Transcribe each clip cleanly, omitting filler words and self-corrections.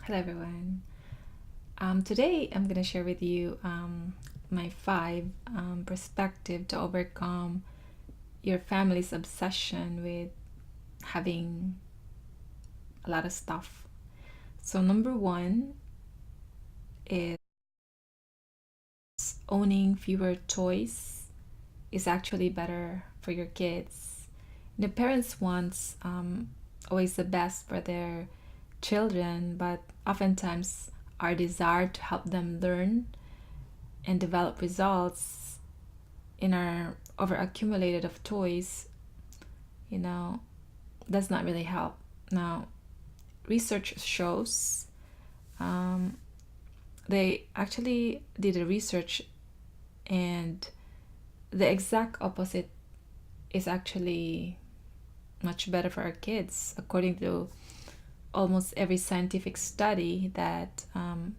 Hello everyone. Today I'm gonna share with you my five perspective to overcome your family's obsession with having a lot of stuff. So number one is owning fewer toys is actually better for your kids. The parents want always the best for their children, but oftentimes our desire to help them learn and develop results in our overaccumulated of toys, you know, does not really help. Now, research shows um, they actually did a research, and the exact opposite is actually much better for our kids, according to almost every scientific study that on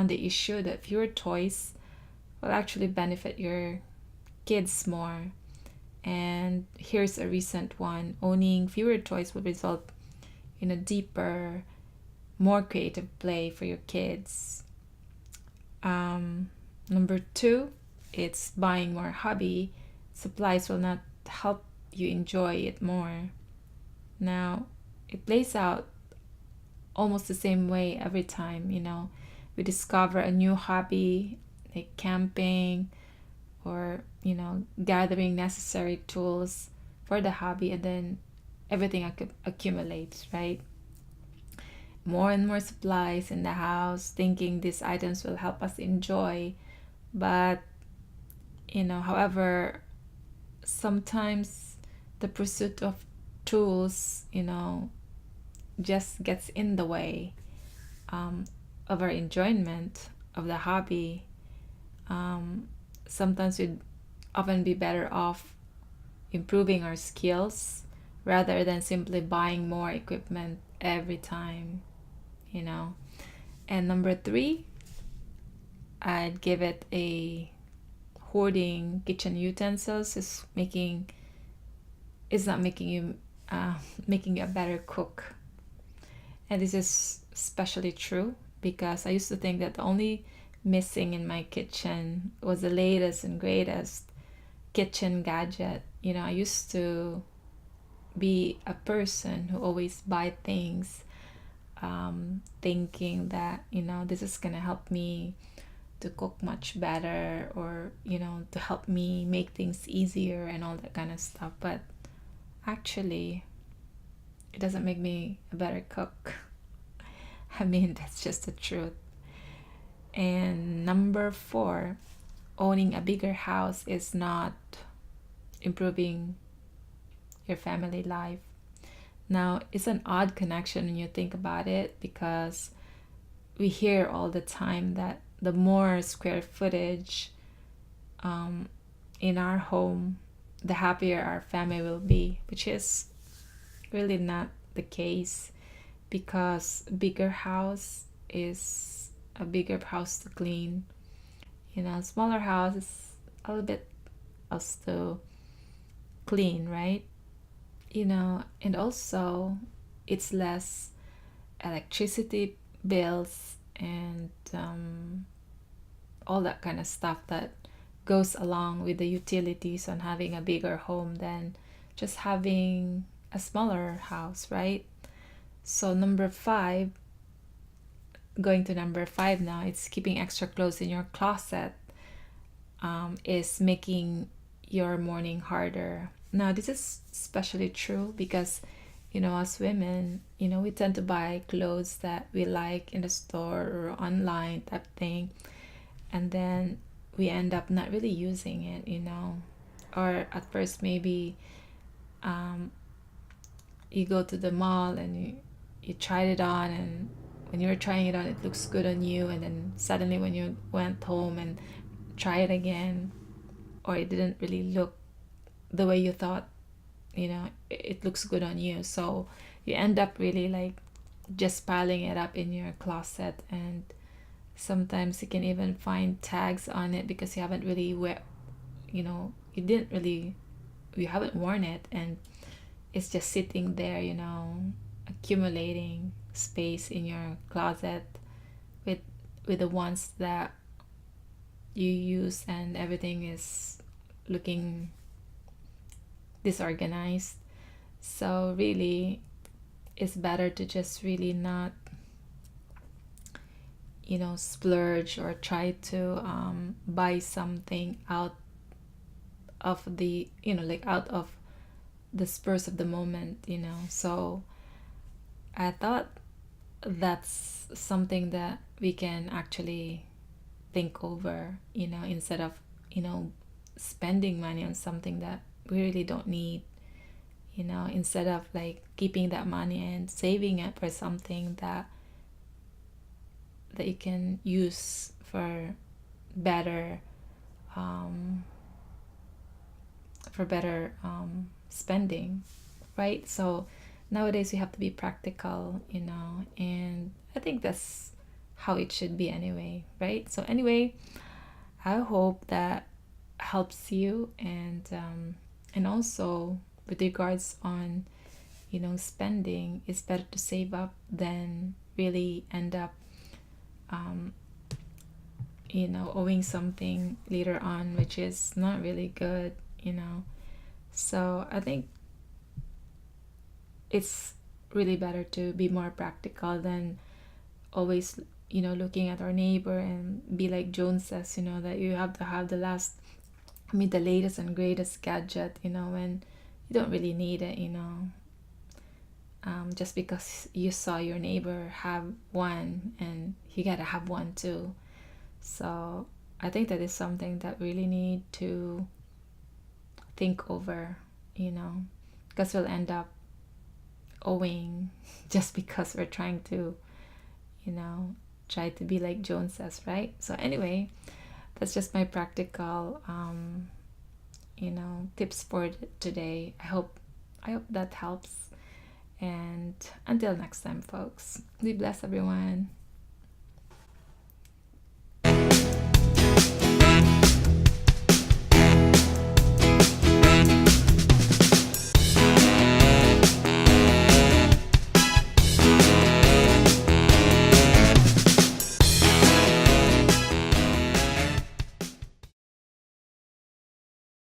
the issue that fewer toys will actually benefit your kids more. And here's a recent one: owning fewer toys will result in a deeper, more creative play for your kids. Number two, it's buying more hobby supplies will not help you enjoy it more. Now, it plays out almost the same way every time, we discover a new hobby like camping or, gathering necessary tools for the hobby, and then everything accumulates, right? More and more supplies in the house, thinking these items will help us enjoy. But, however, sometimes the pursuit of tools, just gets in the way of our enjoyment of the hobby. Sometimes we'd often be better off improving our skills rather than simply buying more equipment every time, you know. And number three, I'd give it a hoarding kitchen utensils is not making you making you a better cook. And this is especially true because I used to think that the only missing in my kitchen was the latest and greatest kitchen gadget. I used to be a person who always buy things thinking that, this is going to help me to cook much better, or, to help me make things easier and all that kind of stuff. But actually, it doesn't make me a better cook. I mean, that's just the truth. And number four, owning a bigger house is not improving your family life. Now, it's an odd connection when you think about it, because we hear all the time that the more square footage in our home, the happier our family will be, which is really not the case, because bigger house is a bigger house to clean. Smaller house is a little bit else to clean, right? And also it's less electricity bills and all that kind of stuff that goes along with the utilities on having a bigger home than just having a smaller house, right? So number five, going to number five now, it's keeping extra clothes in your closet is making your morning harder. Now, this is especially true because, as women, we tend to buy clothes that we like in the store or online type thing, and then we end up not really using it, or at first maybe you go to the mall and you tried it on, and when you were trying it on it looks good on you, and then suddenly when you went home and try it again, or it didn't really look the way you thought, it looks good on you, so you end up really like just piling it up in your closet. And sometimes you can even find tags on it because you haven't really you haven't worn it, and it's just sitting there, accumulating space in your closet with the ones that you use, and everything is looking disorganized. So really, it's better to just really not, splurge or try to buy something out of the, like out of the spurs of the moment, So I thought that's something that we can actually think over, instead of, spending money on something that we really don't need, instead of like keeping that money and saving it for something that you can use for better um, spending, right? So nowadays we have to be practical, and I think that's how it should be anyway, right? So anyway, I hope that helps you, and also with regards on, spending, it's better to save up than really end up um, owing something later on, which is not really good, So I think it's really better to be more practical than always, looking at our neighbor and be like Jones says, that you have to have the latest and greatest gadget, when you don't really need it, just because you saw your neighbor have one and you gotta have one too. So I think that is something that really need to think over, because we'll end up owing just because we're trying to, try to be like Jones says, right? So anyway, that's just my practical, tips for today. I hope that helps. And until next time, folks, be blessed, everyone.